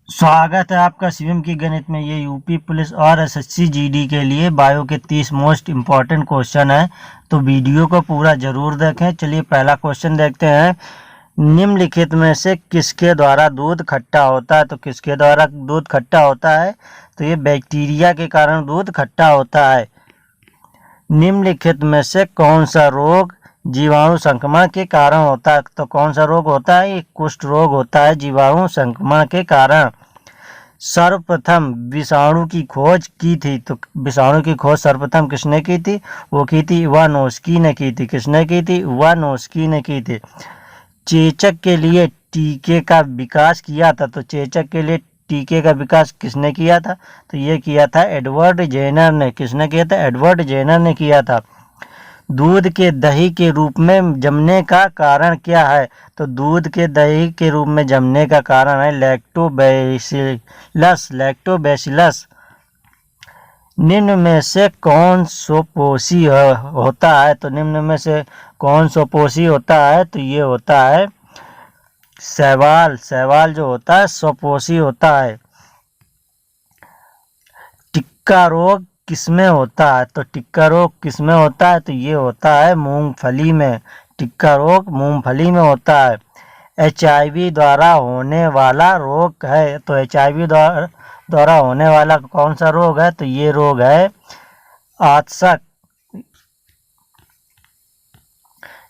स्वागत है आपका शिवम की गणित में। ये यूपी पुलिस और एसएससी जीडी के लिए बायो के 30 मोस्ट इम्पॉर्टेंट क्वेश्चन है, तो वीडियो को पूरा जरूर देखें। चलिए पहला क्वेश्चन देखते हैं। निम्नलिखित में से किसके द्वारा दूध खट्टा होता है? तो किसके द्वारा दूध खट्टा होता है? तो ये बैक्टीरिया के कारण दूध खट्टा होता है। निम्नलिखित में से कौन सा रोग जीवाणु संक्रमण के कारण होता है? तो कौन सा रोग होता है? ये कुष्ठ रोग होता है जीवाणु संक्रमण के कारण। सर्वप्रथम विषाणु की खोज की थी, तो विषाणु की खोज सर्वप्रथम किसने की थी? वो की थी इवानोस्की ने की थी। किसने की थी? इवानोस्की ने की थी। चेचक के लिए टीके का विकास किया था, तो चेचक के लिए टीके का विकास किसने किया था? तो ये किया था एडवर्ड जेनर ने। किसने किया था? एडवर्ड जेनर ने किया था। दूध के दही के रूप में जमने का कारण क्या है? तो दूध के दही के रूप में जमने का कारण है लैक्टोबैसिलस। निम्न में से कौन स्वपोषी होता है? तो निम्न में से कौन स्वपोषी होता है? तो ये होता है शैवाल। शैवाल जो होता है स्वपोषी होता है। टिक्का रोग किसमें होता है? तो टिक्का रोग किसमें होता है? तो ये होता है मूंगफली में। टिक्का रोग मूंगफली में होता है। HIV द्वारा होने वाला रोग है, तो HIV द्वारा होने वाला कौन सा रोग है? तो ये रोग है आतशक।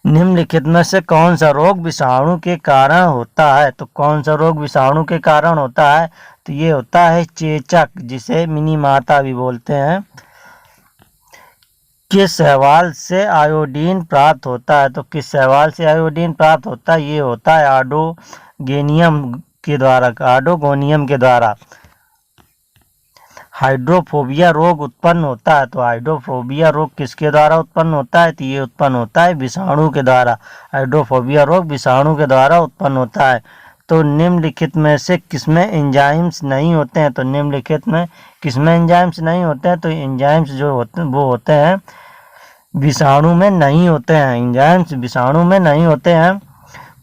निम्नलिखित में से कौन सा रोग विषाणु के कारण होता है? तो कौन सा रोग विषाणु के कारण होता है? तो ये होता है चेचक, जिसे मिनी माता भी बोलते हैं। किस शैवाल से आयोडीन प्राप्त होता है? तो किस शैवाल से आयोडीन प्राप्त होता है? ये होता है आडोगोनियम के द्वारा। हाइड्रोफोबिया रोग उत्पन्न होता है, तो हाइड्रोफोबिया रोग किसके द्वारा उत्पन्न होता है? तो ये उत्पन्न होता है विषाणु के द्वारा। हाइड्रोफोबिया रोग विषाणु के द्वारा उत्पन्न होता है। तो निम्नलिखित में से किसमें एंजाइम्स नहीं होते हैं? तो निम्नलिखित में किसमें एंजाइम्स नहीं होते हैं? तो एंजाइम्स जो होते हैं वो होते हैं विषाणु में नहीं होते हैं। एंजाइम्स विषाणु में नहीं होते हैं।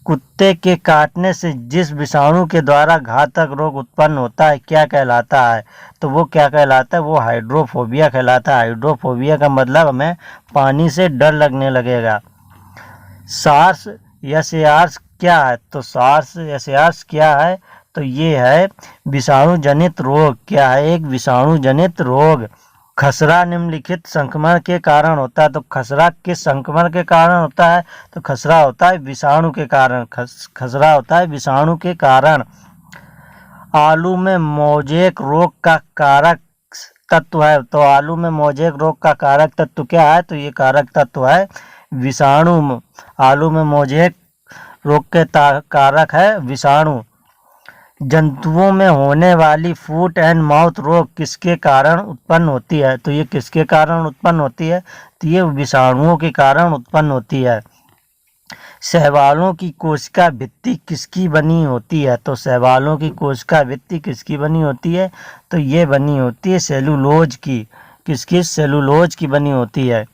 कुत्ते के काटने से जिस विषाणु के द्वारा घातक रोग उत्पन्न होता है क्या कहलाता है? तो वो क्या कहलाता है? वो हाइड्रोफोबिया कहलाता है। हाइड्रोफोबिया का मतलब हमें पानी से डर लगने लगेगा। सार्स एस क्या है? तो सार्स एस क्या है? तो ये है विषाणु जनित रोग। क्या है? एक विषाणु जनित रोग। खसरा निम्नलिखित संक्रमण के कारण होता है, तो खसरा किस संक्रमण के कारण होता है? तो खसरा होता है विषाणु के कारण। खसरा होता है विषाणु के कारण। आलू में मोजेक रोग का कारक तत्व है, तो आलू में मोजेक रोग का कारक तत्व क्या है? तो ये कारक तत्व है विषाणु। आलू में मोजेक रोग के कारक है विषाणु। जंतुओं में होने वाली फूट एंड माउथ रोग किसके कारण उत्पन्न होती है? तो ये किसके कारण उत्पन्न होती है? तो ये विषाणुओं के कारण उत्पन्न होती है। शैवालों की कोशिका भित्ति किसकी बनी होती है? तो शैवालों की कोशिका भित्ति किसकी बनी होती है? तो ये बनी होती है सेलुलोज की। किसकी? सेलुलोज की बनी होती है।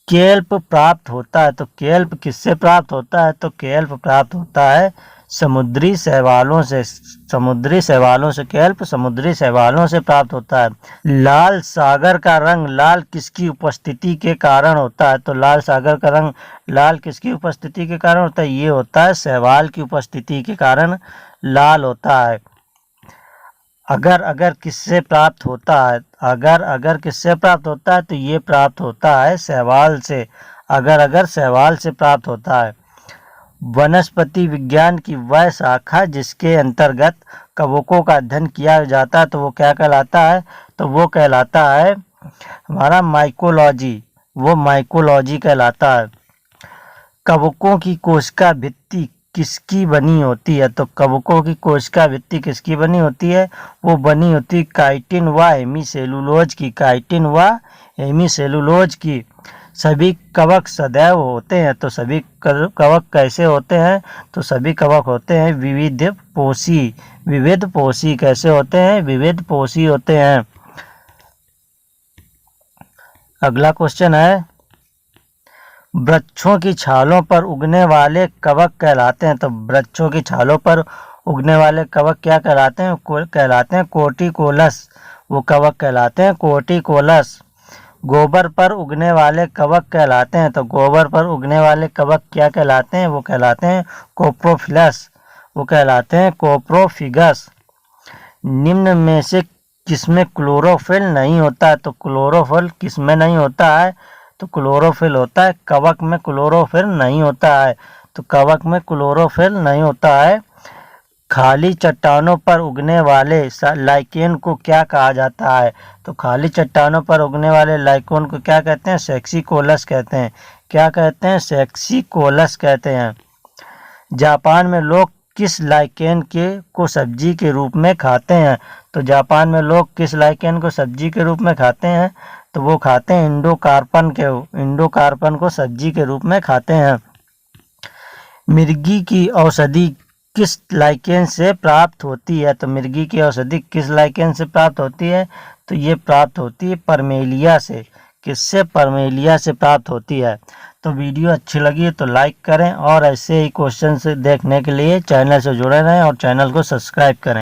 केल्प प्राप्त होता है, तो केल्प किससे प्राप्त होता है? तो केल्प प्राप्त होता है समुद्री शैवालों से। केल्प समुद्री शैवालों से प्राप्त होता है। लाल सागर का रंग लाल किसकी उपस्थिति के कारण होता है? तो लाल सागर का रंग लाल किसकी उपस्थिति के कारण होता है? ये होता है शैवाल की उपस्थिति के कारण लाल होता है। अगर किससे प्राप्त होता है? अगर किससे प्राप्त होता है? तो ये प्राप्त होता है शैवाल से। अगर शैवाल से प्राप्त होता है। वनस्पति विज्ञान की वह शाखा जिसके अंतर्गत कवकों का अध्ययन किया जाता है, तो वो क्या कहलाता है? तो वो कहलाता है हमारा माइकोलॉजी। वो माइकोलॉजी कहलाता है। कवकों की कोशिका भित्ति किसकी बनी होती है? तो कवकों की कोशिका भित्ति किसकी बनी होती है? वो बनी होती है काइटिन व हेमीसेलुलोज की। काइटिन व हेमीसेलुलोज की। सभी कवक सदैव होते हैं, तो सभी कवक कैसे होते हैं? तो सभी कवक होते हैं विविध पोषी। कैसे होते हैं? विविध पोषी होते हैं। अगला क्वेश्चन है, वृक्षों की छालों पर उगने वाले कवक कहलाते हैं। तो वृक्षों की छालों पर उगने वाले कवक क्या कहलाते हैं? कहलाते हैं कोटिकोलस। वो कवक कहलाते हैं कोटिकोलस। गोबर पर उगने वाले कवक कहलाते हैं, तो गोबर पर उगने वाले कवक क्या कहलाते हैं? वो कहलाते हैं कोप्रोफिलस। वो कहलाते हैं कोप्रोफिगस। निम्न में से किसमें क्लोरोफिल नहीं होता है? तो क्लोरोफिल किसमें नहीं होता है? तो क्लोरोफिल होता है कवक में, क्लोरोफिल नहीं होता है। तो कवक में क्लोरोफिल नहीं होता है। खाली चट्टानों पर उगने वाले लाइकेन को क्या कहा जाता है? तो खाली चट्टानों पर उगने वाले लाइकेन को क्या कहते हैं? सेक्सिकोलस कहते हैं। क्या कहते हैं? सेक्सिकोलस कहते हैं। जापान में लोग किस लाइकेन को सब्जी के रूप में खाते हैं? तो जापान में लोग किस लाइकेन को सब्जी के रूप में खाते हैं? तो वो खाते हैं इंडोकार्पन को सब्जी के रूप में खाते हैं। मिर्गी की औषधि किस लाइकेन से प्राप्त होती है? तो मिर्गी की औषधि किस लाइकेन से प्राप्त होती है? तो ये प्राप्त होती है परमेलिया से। किससे? परमेलिया से प्राप्त होती है। तो वीडियो अच्छी लगी तो लाइक करें और ऐसे ही क्वेश्चन से देखने के लिए चैनल से जुड़े रहें और चैनल को सब्सक्राइब करें।